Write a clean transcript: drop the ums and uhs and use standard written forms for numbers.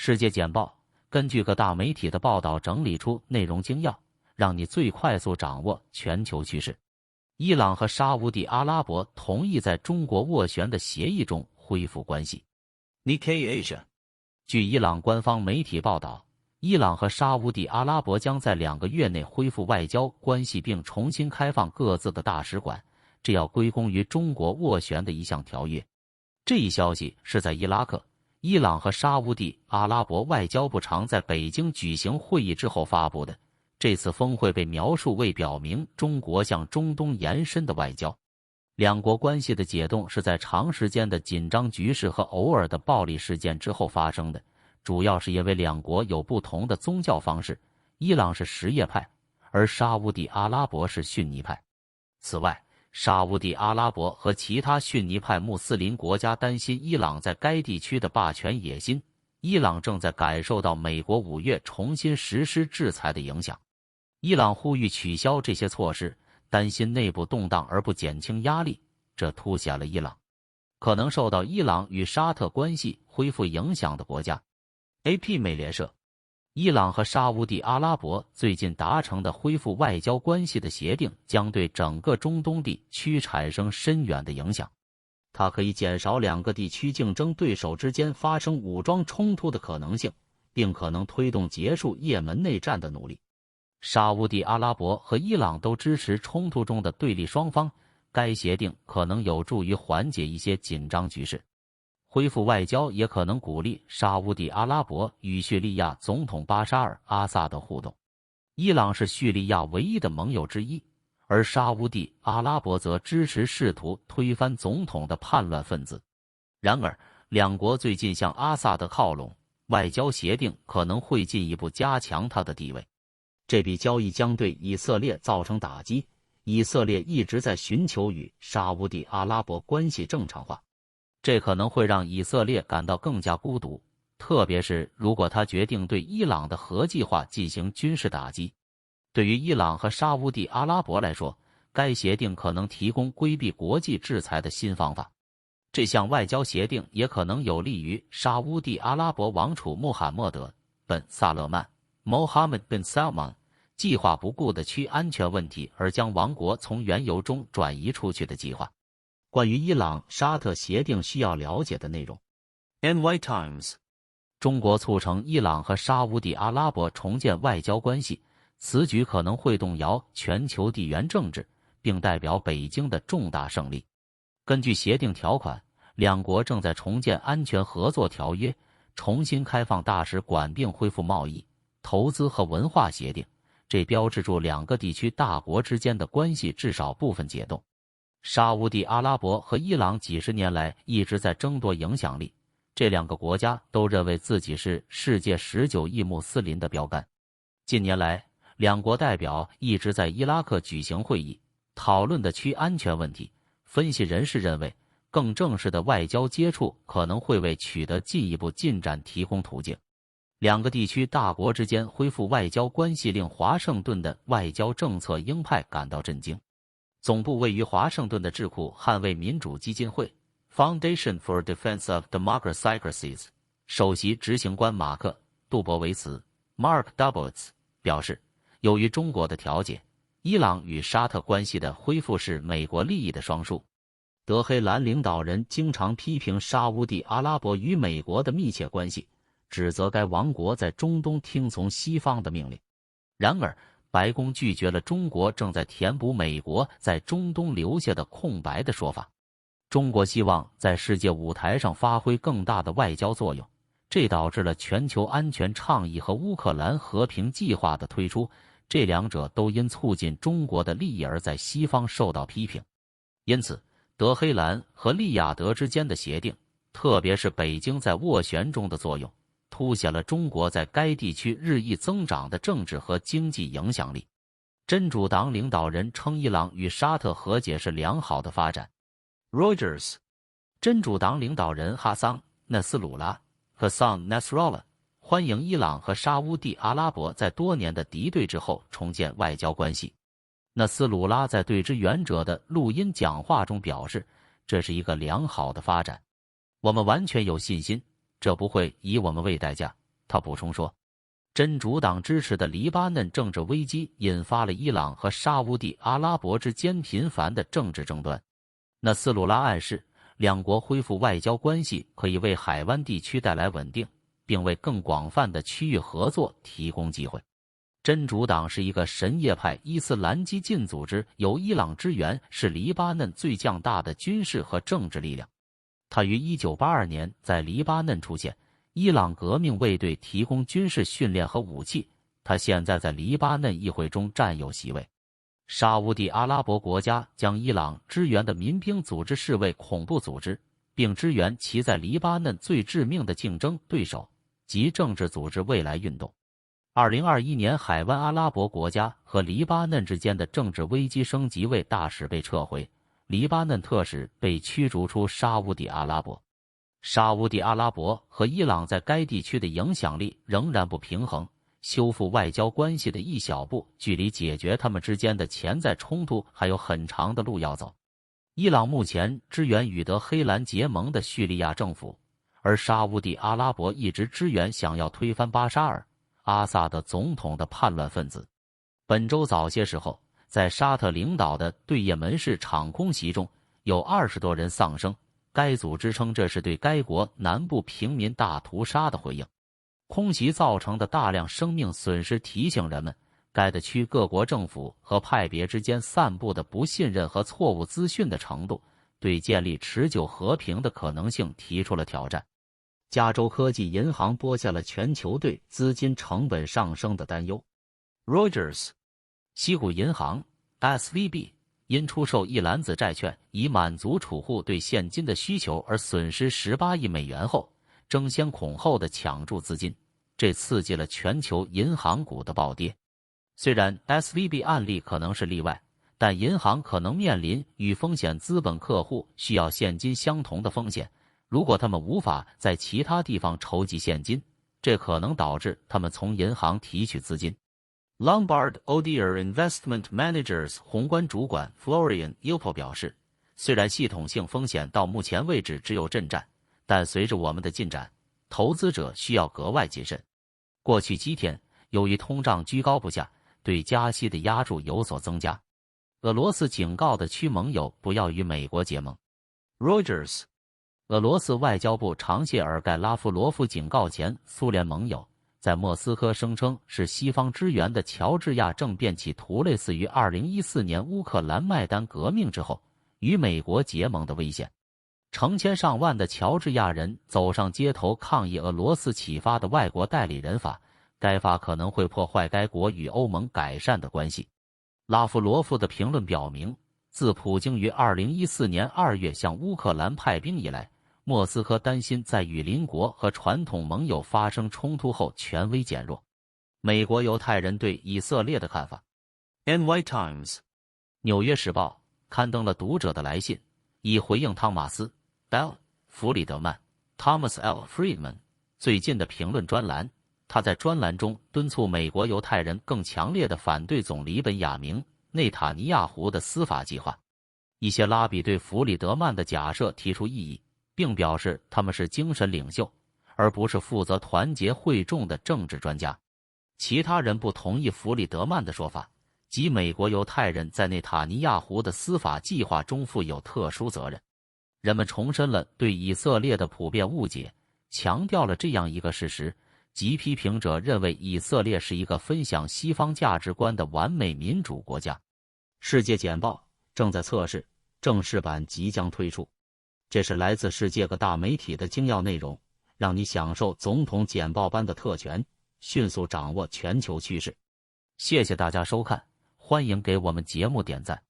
世界简报根据各大媒体的报道整理出内容精要，让你最快速掌握全球趋势。伊朗和沙烏地阿拉伯同意在中国斡旋的协议中恢复关系。Nikkei Asia。据伊朗官方媒体报道，伊朗和沙烏地阿拉伯将在2个月内恢复外交关系并重新开放各自的大使馆，这要归功于中国斡旋的一项条约。这一消息是在伊拉克、伊朗和沙烏地阿拉伯外交部长在北京举行会议之后发布的。这次峰会被描述为表明中国向中东延伸的外交。两国关系的解冻是在长时间的紧张局势和偶尔的暴力事件之后发生的，主要是因为两国有不同的宗教方式，伊朗是什叶派，而沙烏地阿拉伯是逊尼派。此外，沙烏地阿拉伯和其他逊尼派穆斯林国家担心伊朗在该地区的霸权野心，伊朗正在感受到美国5月重新实施制裁的影响。伊朗呼吁取消这些措施，担心内部动荡而不减轻压力，这凸显了伊朗可能受到伊朗与沙特关系恢复影响的国家。AP 美联社，伊朗和沙烏地阿拉伯最近达成的恢复外交关系的协定将对整个中东地区产生深远的影响，它可以减少2个地区竞争对手之间发生武装冲突的可能性，并可能推动结束也门内战的努力。沙烏地阿拉伯和伊朗都支持冲突中的对立双方，该协定可能有助于缓解一些紧张局势。恢复外交也可能鼓励沙烏地阿拉伯与叙利亚总统巴沙尔·阿萨德互动。伊朗是叙利亚唯一的盟友之一，而沙烏地阿拉伯则支持试图推翻总统的叛乱分子。然而，两国最近向阿萨德靠拢，外交协定可能会进一步加强他的地位。这笔交易将对以色列造成打击，以色列一直在寻求与沙烏地阿拉伯关系正常化，这可能会让以色列感到更加孤独，特别是如果他决定对伊朗的核计划进行军事打击。对于伊朗和沙烏地阿拉伯来说，该协定可能提供规避国际制裁的新方法。这项外交协定也可能有利于沙烏地阿拉伯王储穆罕默德·本·萨勒曼 Mohammed bin Salman 计划不顾的区安全问题而将王国从原油中转移出去的计划。关于伊朗沙特协定需要了解的内容。NY Times， 中国促成伊朗和沙烏地阿拉伯重建外交关系，此举可能会动摇全球地缘政治，并代表北京的重大胜利。根据协定条款，两国正在重建安全合作条约，重新开放大使馆并恢复贸易、投资和文化协定，这标志住2个地区大国之间的关系至少部分解冻。沙烏地阿拉伯和伊朗几十年来一直在争夺影响力，这2个国家都认为自己是世界19亿穆斯林的标杆。近年来，2国代表一直在伊拉克举行会议，讨论的区安全问题。分析人士认为，更正式的外交接触可能会为取得进一步进展提供途径。2个地区大国之间恢复外交关系令华盛顿的外交政策鹰派感到震惊。总部位于华盛顿的智库捍卫民主基金会 Foundation for Defense of Democracies 首席执行官马克·杜博维茨 Mark Dubowitz 表示，由于中国的调解，伊朗与沙特关系的恢复是美国利益的双数。德黑兰领导人经常批评沙烏地阿拉伯与美国的密切关系，指责该王国在中东听从西方的命令。然而，白宫拒绝了中国正在填补美国在中东留下的空白的说法。中国希望在世界舞台上发挥更大的外交作用，这导致了全球安全倡议和乌克兰和平计划的推出，这2者都因促进中国的利益而在西方受到批评。因此，德黑兰和利雅得之间的协定，特别是北京在斡旋中的作用，凸显了中国在该地区日益增长的政治和经济影响力。真主党领导人称伊朗与沙特和解是良好的发展。Reuters， 真主党领导人哈桑·纳斯鲁拉 Hassan Nasrallah 欢迎伊朗和沙烏地阿拉伯在多年的敌对之后重建外交关系。纳斯鲁拉在对支援者的录音讲话中表示，这是一个良好的发展，我们完全有信心，这不会以我们为代价，他补充说，真主党支持的黎巴嫩政治危机引发了伊朗和沙乌地阿拉伯之间频繁的政治争端。纳斯鲁拉暗示，两国恢复外交关系可以为海湾地区带来稳定，并为更广泛的区域合作提供机会。真主党是一个什叶派伊斯兰激进组织，由伊朗支援，是黎巴嫩最强大的军事和政治力量。它于1982年在黎巴嫩出现，伊朗革命卫队提供军事训练和武器。它现在在黎巴嫩议会中占有席位。沙乌地阿拉伯国家将伊朗支援的民兵组织视为恐怖组织，并支援其在黎巴嫩最致命的竞争对手及政治组织未来运动。2021年，海湾阿拉伯国家和黎巴嫩之间的政治危机升级为大使被撤回，黎巴嫩特使被驱逐出沙乌地阿拉伯。沙乌地阿拉伯和伊朗在该地区的影响力仍然不平衡，修复外交关系的一小步，距离解决他们之间的潜在冲突还有很长的路要走。伊朗目前支援与德黑兰结盟的叙利亚政府，而沙乌地阿拉伯一直支援想要推翻巴沙尔·阿萨德总统的叛乱分子。本周早些时候，在沙特领导的对也门市场空袭中，有20多人丧生。该组织称这是对该国南部平民大屠杀的回应。空袭造成的大量生命损失提醒人们，该地区各国政府和派别之间散布的不信任和错误资讯的程度，对建立持久和平的可能性提出了挑战。加州科技银行播下了全球对资金成本上升的担忧。Reuters， 矽谷银行 SVB 因出售一篮子债券以满足储户对现金的需求而损失18亿美元后，争先恐后的抢注资金，这刺激了全球银行股的暴跌。虽然 SVB 案例可能是例外，但银行可能面临与风险资本客户需要现金相同的风险。如果他们无法在其他地方筹集现金，这可能导致他们从银行提取资金。Lombard Odier Investment Managers 宏观主管 Florian Ilpo 表示，虽然系统性风险到目前为止只有震颤，但随着我们的进展，投资者需要格外谨慎。过去7天，由于通胀居高不下，对加息的压注有所增加。俄罗斯警告的区盟友不要与美国结盟。Reuters， 俄罗斯外交部长谢尔盖拉夫罗夫警告前苏联盟友，在莫斯科声称是西方支援的乔治亚政变企图类似于2014年乌克兰麦丹革命之后与美国结盟的危险。成千上万的乔治亚人走上街头抗议俄罗斯启发的外国代理人法，该法可能会破坏该国与欧盟改善的关系。拉夫罗夫的评论表明，自普京于2014年2月向乌克兰派兵以来，莫斯科担心在与邻国和传统盟友发生冲突后权威减弱。美国犹太人对以色列的看法。NY Times， 纽约时报刊登了读者的来信，以回应汤马斯 ·L· 弗里德曼 （Thomas L. Friedman） 最近的评论专栏。他在专栏中敦促美国犹太人更强烈地反对总理本雅明·内塔尼亚胡的司法计划。一些拉比对弗里德曼的假设提出异议，并表示他们是精神领袖，而不是负责团结会众的政治专家。其他人不同意弗里德曼的说法，即美国犹太人在内塔尼亚胡的司法计划中负有特殊责任。人们重申了对以色列的普遍误解，强调了这样一个事实，即批评者认为以色列是一个分享西方价值观的完美民主国家。世界简报正在测试，正式版即将推出。这是来自世界各大媒体的精要内容，让你享受总统简报般的特权，迅速掌握全球趋势。谢谢大家收看，欢迎给我们节目点赞。